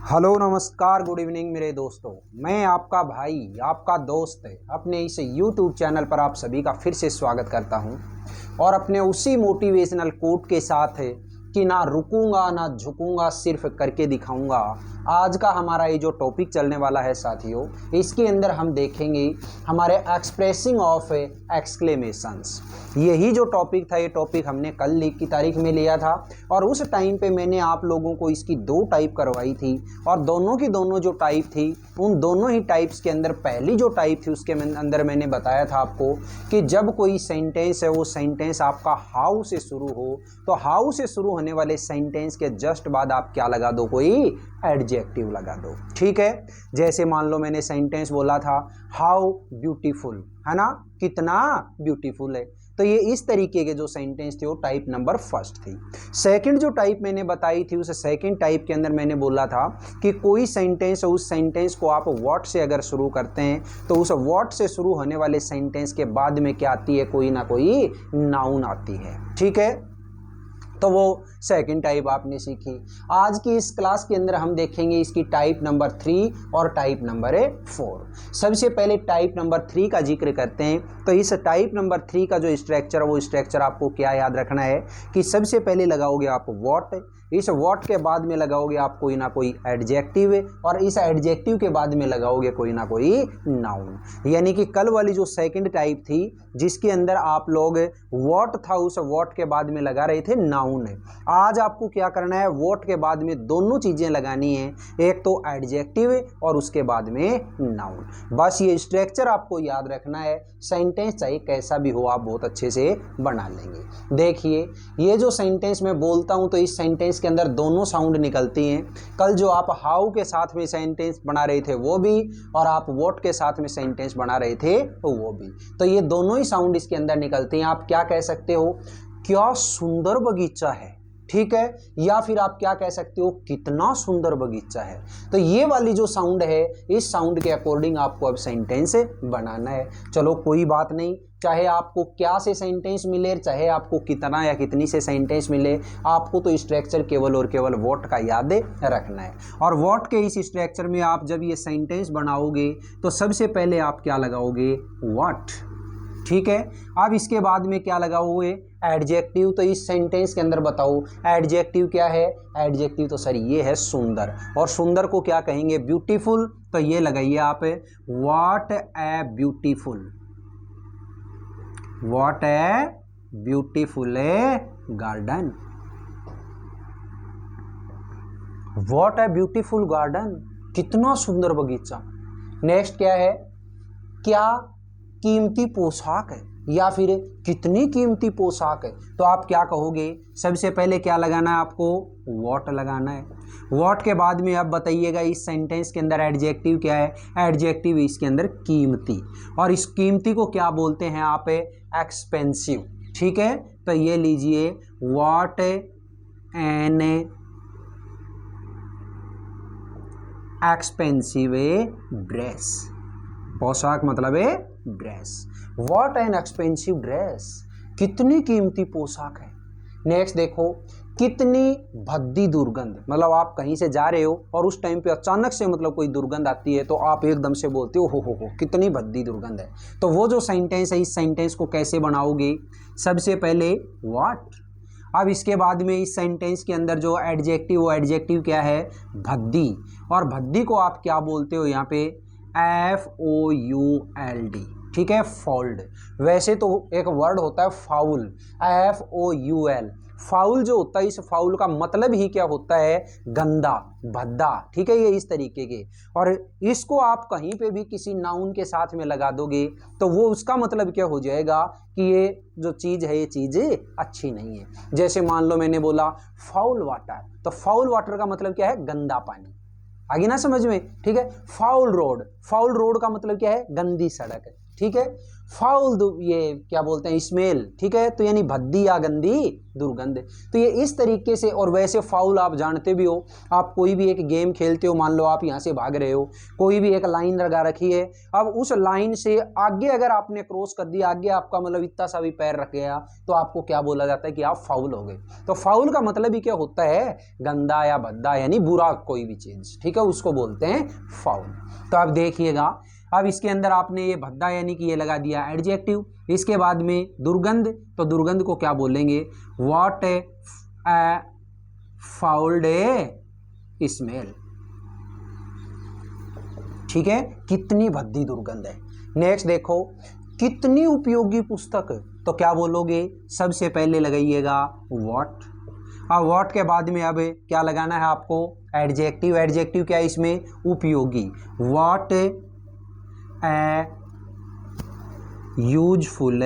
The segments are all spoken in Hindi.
हेलो नमस्कार गुड इवनिंग मेरे दोस्तों। मैं आपका भाई आपका दोस्त अपने इस YouTube चैनल पर आप सभी का फिर से स्वागत करता हूं और अपने उसी मोटिवेशनल कोट के साथ कि ना रुकूंगा ना झुकूंगा, सिर्फ करके दिखाऊंगा। आज का हमारा ये जो टॉपिक चलने वाला है साथियों, इसके अंदर हम देखेंगे हमारे एक्सप्रेसिंग ऑफ एक्सक्लेमेशंस। यही जो टॉपिक था, ये टॉपिक हमने कल की तारीख में लिया था और उस टाइम पे मैंने आप लोगों को इसकी दो टाइप करवाई थी और दोनों की दोनों जो टाइप थी, उन दोनों ही टाइप्स के अंदर पहली जो टाइप थी उसके अंदर मैंने बताया था आपको कि जब कोई सेंटेंस है वो सेंटेंस आपका हाउ से शुरू हो, तो हाउ से शुरू होने वाले सेंटेंस के जस्ट बाद आप क्या लगा दो, कोई एडजेक्टिव लगा दो। ठीक है, जैसे मान लो मैंने सेंटेंस बोला था हाउ ब्यूटीफुल, है ना, कितना ब्यूटीफुल है। तो ये इस तरीके के जो सेंटेंस थे वो टाइप नंबर फर्स्ट थी। सेकंड जो टाइप मैंने बताई थी, उस सेकंड टाइप के अंदर मैंने बोला था कि कोई सेंटेंस, उस सेंटेंस को आप व्हाट से अगर शुरू करते हैं तो उस व्हाट से शुरू होने वाले सेंटेंस के बाद में क्या आती है, कोई ना कोई नाउन आती है। ठीक है, तो वो सेकंड टाइप आपने सीखी। आज की इस क्लास के अंदर हम देखेंगे इसकी टाइप नंबर 3 और टाइप नंबर 4। सबसे पहले टाइप नंबर 3 का जिक्र करते हैं। तो इस टाइप नंबर 3 का जो स्ट्रक्चर है, वो स्ट्रक्चर आपको क्या याद रखना है कि सबसे पहले लगाओगे आप व्हाट, इस व्हाट के बाद में लगाओगे आप कोई ना कोई एडजेक्टिव और इस एडजेक्टिव के बाद में लगाओगे कोई ना कोई नाउन। यानी कि कल वाली जो सेकंड टाइप थी जिसके अंदर आप लोग व्हाट था, उस व्हाट के बाद में लगा रहे थे नाउन है। आज आपको क्या करना है, व्हाट के बाद में दोनों चीजें लगानी है, एक तो एडजेक्टिव और उसके बाद में नाउन। बस ये स्ट्रक्चर आपको याद रखना है, सेंटेंस चाहे कैसा भी हो आप बहुत अच्छे से बना लेंगे। देखिए ये जो सेंटेंस मैं बोलता हूं तो इस सेंटेंस के अंदर दोनों साउंड निकलती हैं। कल जो आप हाउ के साथ में सेंटेंस बना रहे थे वो भी, और आप व्हाट के साथ में सेंटेंस बना रहे थे तो वो भी, तो ये दोनों ही साउंड इसके अंदर निकलते हैं। आप क्या कह सकते हो, क्या सुंदर बगीचा है, ठीक है, या फिर आप क्या कह सकते हो, कितना सुंदर बगीचा है। तो ये वाली जो साउंड है, इस साउंड के अकॉर्डिंग आपको अब सेंटेंस बनाना है। चलो कोई बात नहीं, चाहे आपको क्या से सेंटेंस मिले, चाहे आपको कितना या कितनी से सेंटेंस मिले, आपको तो स्ट्रक्चर केवल और केवल व्हाट का याद रखना है। और व्हाट के इस स्ट्रक्चर में आप जब ये सेंटेंस बनाओगे तो सबसे पहले आप क्या लगाओगे, व्हाट। ठीक है, अब इसके बाद में क्या लगाओगे, एडजेक्टिव। तो इस सेंटेंस के अंदर बताओ एडजेक्टिव क्या है, एडजेक्टिव तो सर ये है सुंदर, और सुंदर को क्या कहेंगे, ब्यूटीफुल। तो ये लगाइए आप, what a beautiful, what a beautiful garden, what a beautiful garden, कितना सुंदर बगीचा। नेक्स्ट क्या है, क्या कीमती पोशाक है, या फिर कितनी कीमती पोशाक है। तो आप क्या कहोगे, सबसे पहले क्या लगाना है आपको, व्हाट लगाना है। व्हाट के बाद में आप बताइएगा इस सेंटेंस के अंदर एडजेक्टिव क्या है, एडजेक्टिव इसके अंदर कीमती, और इस कीमती को क्या बोलते हैं आप, एक्सपेंसिव। ठीक है, तो ये लीजिए, व्हाट एन एक्सपेंसिव ड्रेस, पोशाक मतलब है dress, what an expensive dress, कितनी कीमती पोशाक है। नेक्स्ट देखो, कितनी भद्दी दुर्गंध, मतलब आप कहीं से जा रहे हो और उस टाइम पे अचानक से मतलब कोई दुर्गंध आती है तो आप एकदम से बोलते हो कितनी भद्दी दुर्गंध है। तो वो जो सेंटेंस है, इस सेंटेंस को कैसे बनाओगे, सबसे पहले व्हाट, अब इसके बाद में इस सेंटेंस के अंदर जो एडजेक्टिव, वो एडजेक्टिव क्या है, भद्दी, और भद्दी को आप क्या बोलते हो यहाँ पे, FOULD। ठीक है, फॉल्ड। वैसे तो एक वर्ड होता है फाउल, FOUL। फाउल जो होता है, इस फाउल का मतलब ही क्या होता है, गंदा, भद्दा। ठीक है, ये इस तरीके के, और इसको आप कहीं पे भी किसी नाउन के साथ में लगा दोगे तो वो उसका मतलब क्या हो जाएगा कि ये जो चीज़ है ये चीज़ अच्छी नहीं है। जैसे मान लो मैंने बोला फाउल वाटर, तो फाउल वाटर का मतलब क्या है, गंदा पानी। आगे ना समझ में, ठीक है। फाउल रोड, फाउल रोड का मतलब क्या है, गंदी सड़क है। ठीक है, फाउल, ये क्या बोलते हैं, स्मेल, ठीक है, तो यानी भद्दी या गंदी दुर्गंध। तो ये इस तरीके से, और वैसे फाउल आप जानते भी हो, आप कोई भी एक गेम खेलते हो, मान लो आप यहाँ से भाग रहे हो, कोई भी एक लाइन लगा रखी है, अब उस लाइन से आगे अगर आपने क्रॉस कर दिया, आगे आपका मतलब इतना सा भी पैर रख गया, तो आपको क्या बोला जाता है कि आप फाउल हो गए। तो फाउल का मतलब ही क्या होता है, गंदा या भद्दा यानी बुरा कोई भी चीज, ठीक है, उसको बोलते हैं फाउल। तो आप देखिएगा, अब इसके अंदर आपने ये भद्दा यानी कि ये लगा दिया एडजेक्टिव, इसके बाद में दुर्गंध, तो दुर्गंध को क्या बोलेंगे, व्हाट ए फाउल स्मेल, ठीक है, कितनी भद्दी दुर्गंध है। नेक्स्ट देखो, कितनी उपयोगी पुस्तक, तो क्या बोलोगे, सबसे पहले लगाइएगा व्हाट। अब व्हाट के बाद में अब क्या लगाना है आपको, एडजेक्टिव। एडजेक्टिव क्या है इसमें, उपयोगी, what A useful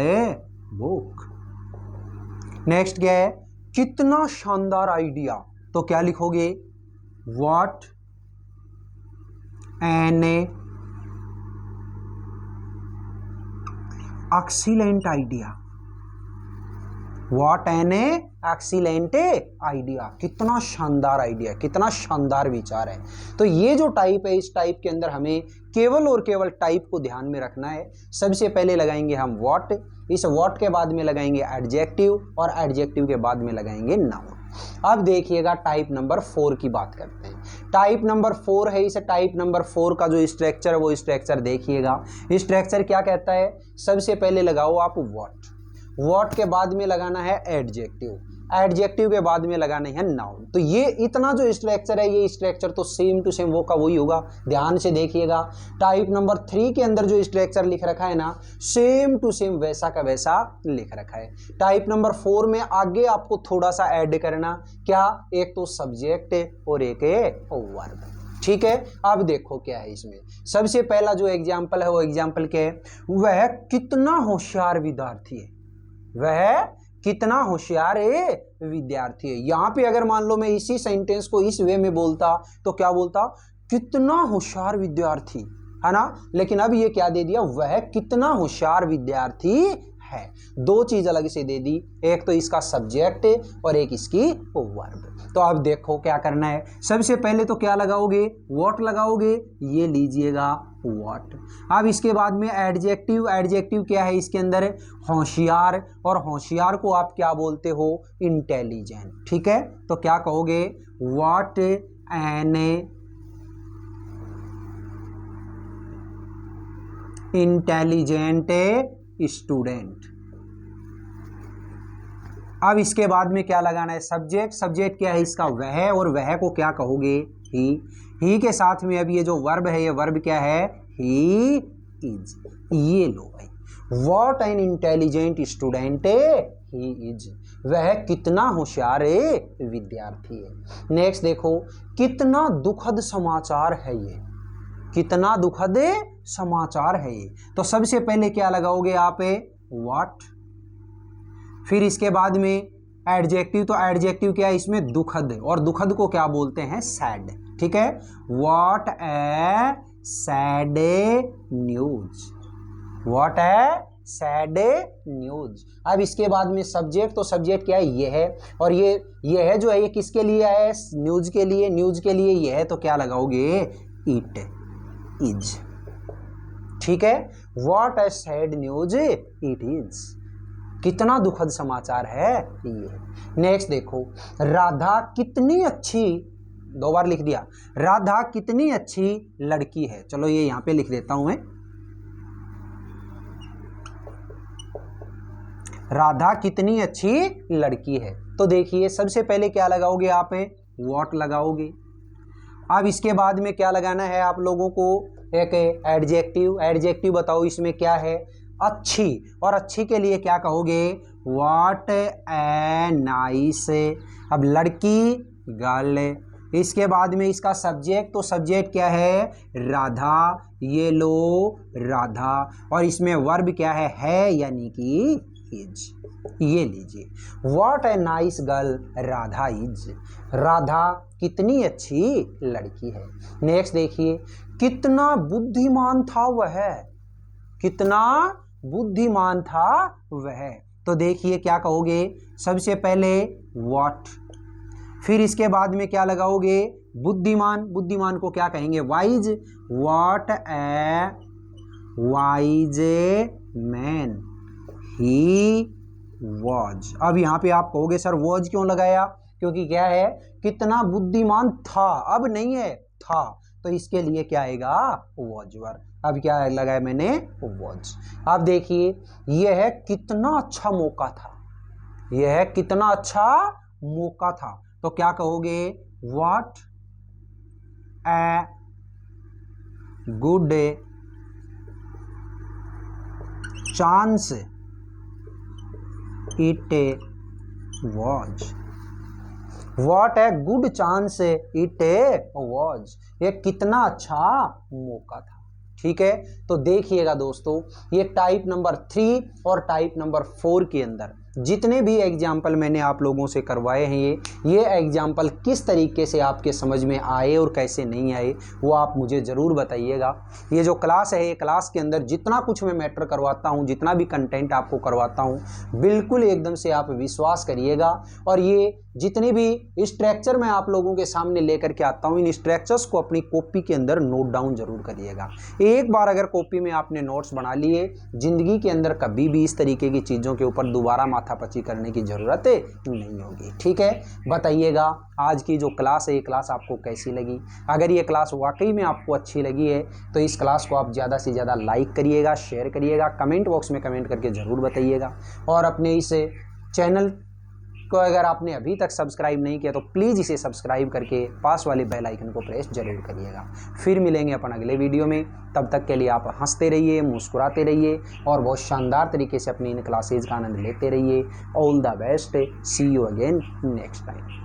book. Next क्या है, कितना शानदार आइडिया, तो क्या लिखोगे, what an excellent idea, what an excellent idea, कितना शानदार आइडिया, कितना शानदार विचार है। तो ये जो टाइप है, इस टाइप के अंदर हमें केवल और केवल टाइप को ध्यान में रखना है। सबसे पहले लगाएंगे हम व्हाट, इस व्हाट के बाद में लगाएंगे एडजेक्टिव, और एडजेक्टिव के बाद में लगाएंगे नाउन। अब देखिएगा टाइप नंबर 4 की बात करते हैं। टाइप नंबर 4 है, इस टाइप नंबर 4 का जो स्ट्रक्चर है वो स्ट्रक्चर देखिएगा। स्ट्रक्चर क्या कहता है, सबसे पहले लगाओ आप व्हाट, व्हाट के बाद में लगाना है एडजेक्टिव, एडजेक्टिव के बाद में लगाना है नाउन। तो ये इतना जो स्ट्रक्चर है, ये स्ट्रक्चर तो सेम टू सेम वो का वही होगा। ध्यान से देखिएगा, टाइप नंबर 3 के अंदर जो स्ट्रक्चर लिख रखा है ना, सेम टू सेम वैसा का वैसा लिख रखा है। टाइप नंबर 4 में आगे आपको थोड़ा सा ऐड करना, क्या, एक तो सब्जेक्ट और एक वर्ब, ठीक है। अब देखो क्या है इसमें, सबसे पहला जो एग्जाम्पल है वो एग्जाम्पल क्या है, वह कितना होशियार विद्यार्थी है, वह कितना होशियार विद्यार्थी है। यहां पे अगर मान लो मैं इसी सेंटेंस को इस वे में बोलता तो क्या बोलता, कितना होशियार विद्यार्थी, है ना, लेकिन अब ये क्या दे दिया, वह कितना होशियार विद्यार्थी है। दो चीज अलग से दे दी, एक तो इसका सब्जेक्ट और एक इसकी वर्ब। तो अब देखो क्या करना है, सबसे पहले तो क्या लगाओगे, व्हाट लगाओगे, ये लीजिएगा व्हाट। अब इसके बाद में एडजेक्टिव, एडजेक्टिव क्या है इसके अंदर, होशियार, और होशियार को आप क्या बोलते हो, इंटेलिजेंट, ठीक है। तो क्या कहोगे, व्हाट एन इंटेलिजेंट स्टूडेंट। अब इसके बाद में क्या लगाना है, सब्जेक्ट, सब्जेक्ट क्या है इसका, वह, और वह को क्या कहोगे, ही के साथ में अब ये जो वर्ब है, ये वर्ब क्या है, ही इज। ये लो भाई, what an intelligent student he is, वह कितना होशियार विद्यार्थी है। नेक्स्ट देखो, कितना दुखद समाचार है ये, कितना दुखद समाचार है ये। तो सबसे पहले क्या लगाओगे आप, व्हाट, फिर इसके बाद में एडजेक्टिव, तो एडजेक्टिव क्या है इसमें, दुखद, और दुखद को क्या बोलते हैं, सैड, ठीक है। What A sad news, what A sad news. अब इसके बाद में सब्जेक्ट, तो सब्जेक्ट क्या है, ये है, और ये है जो है ये किसके लिए है, न्यूज के लिए, न्यूज के लिए ये है, तो क्या लगाओगे, इट इज, ठीक है। What A sad news it is, कितना दुखद समाचार है ये। नेक्स्ट देखो, राधा कितनी अच्छी, दो बार लिख दिया, राधा कितनी अच्छी लड़की है। चलो ये यहां पे लिख देता हूं मैं, राधा कितनी अच्छी लड़की है। तो देखिए सबसे पहले क्या लगाओगे आप, व्हाट लगाओगे। अब इसके बाद में क्या लगाना है आप लोगों को, एक एडजेक्टिव, एडजेक्टिव बताओ इसमें क्या है, अच्छी, और अच्छी के लिए क्या कहोगे, व्हाट ए नाइस, अब लड़की, गर्ल। इसके बाद में इसका सब्जेक्ट, तो सब्जेक्ट क्या है, राधा, ये लो राधा, और इसमें वर्ब क्या है यानी कि इज, ये लीजिए, what a nice girl Radha is, Radha कितनी अच्छी लड़की है। नेक्स्ट देखिए, कितना बुद्धिमान था वह, कितना बुद्धिमान था वह। तो देखिए क्या कहोगे, सबसे पहले व्हाट, फिर इसके बाद में क्या लगाओगे, बुद्धिमान, बुद्धिमान को क्या कहेंगे, wise, what A wise man he was. अब यहाँ पे आप कहोगे सर वॉज क्यों लगाया, क्योंकि क्या है, कितना बुद्धिमान था, अब नहीं है, था, तो इसके लिए क्या आएगा, वॉज वर्ब। अब क्या लगाया मैंने, वॉज। अब देखिए यह है कितना अच्छा मौका था, यह है कितना अच्छा मौका था, तो क्या कहोगे, what a good chance it was. What a good chance it was, ये कितना अच्छा मौका था। ठीक है, तो देखिएगा दोस्तों, ये टाइप नंबर 3 और टाइप नंबर 4 के अंदर जितने भी एग्जाम्पल मैंने आप लोगों से करवाए हैं, ये एग्जाम्पल किस तरीके से आपके समझ में आए और कैसे नहीं आए, वो आप मुझे ज़रूर बताइएगा। ये जो क्लास है, ये क्लास के अंदर जितना कुछ मैं मैटर करवाता हूँ, जितना भी कंटेंट आपको करवाता हूँ, बिल्कुल एकदम से आप विश्वास करिएगा। और ये जितने भी स्ट्रक्चर मैं आप लोगों के सामने लेकर के आता हूँ, इन स्ट्रक्चर्स को अपनी कॉपी के अंदर नोट डाउन जरूर करिएगा। एक बार अगर कॉपी में आपने नोट्स बना लिए, जिंदगी के अंदर कभी भी इस तरीके की चीज़ों के ऊपर दोबारा माथापच्ची करने की ज़रूरत नहीं होगी। ठीक है, बताइएगा आज की जो क्लास है, ये क्लास आपको कैसी लगी। अगर ये क्लास वाकई में आपको अच्छी लगी है तो इस क्लास को आप ज़्यादा से ज़्यादा लाइक करिएगा, शेयर करिएगा, कमेंट बॉक्स में कमेंट करके ज़रूर बताइएगा। और अपने इस चैनल को अगर आपने अभी तक सब्सक्राइब नहीं किया तो प्लीज़ इसे सब्सक्राइब करके पास वाले बेल आइकन को प्रेस जरूर करिएगा। फिर मिलेंगे अपन अगले वीडियो में, तब तक के लिए आप हंसते रहिए, मुस्कुराते रहिए और बहुत शानदार तरीके से अपनी इन क्लासेज का आनंद लेते रहिए। All the best, see you again next time.